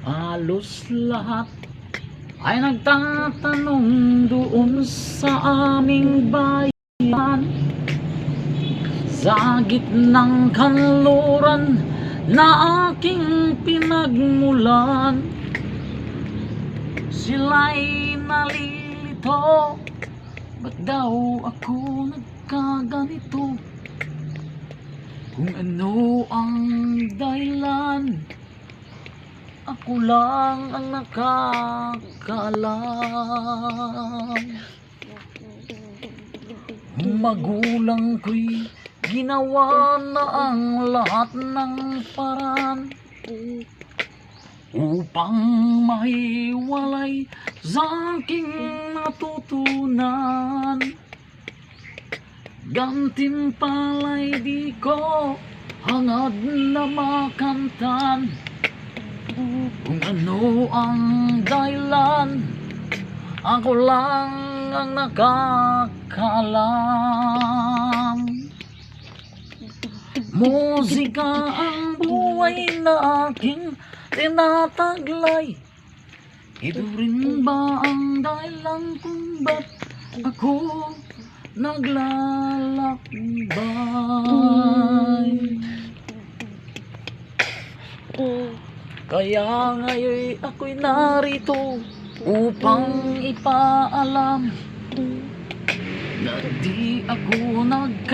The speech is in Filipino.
Halos lahat ay nagtatanong doon sa aming bayan, sa gitnang kanluran na aking pinagmulan. Sila'y nalilito, ba't daw ako nagkaganito? Kung ano ang dahilan, ako lang ang nakakaalam. Magulang ko'y ginawa na ang lahat ng paraan upang mahiwalay sa aking natutunan. Gantimpala'y di ko hangad na makamtan. Kung ano ang dahilan, ako lang ang nakakaalam. Musika ang buhay na aking tinataglay. Ito rin ba ang dahilan kung ba't ako naglalakbay? Kaya ngayon ako'y narito upang ipaalam na di ako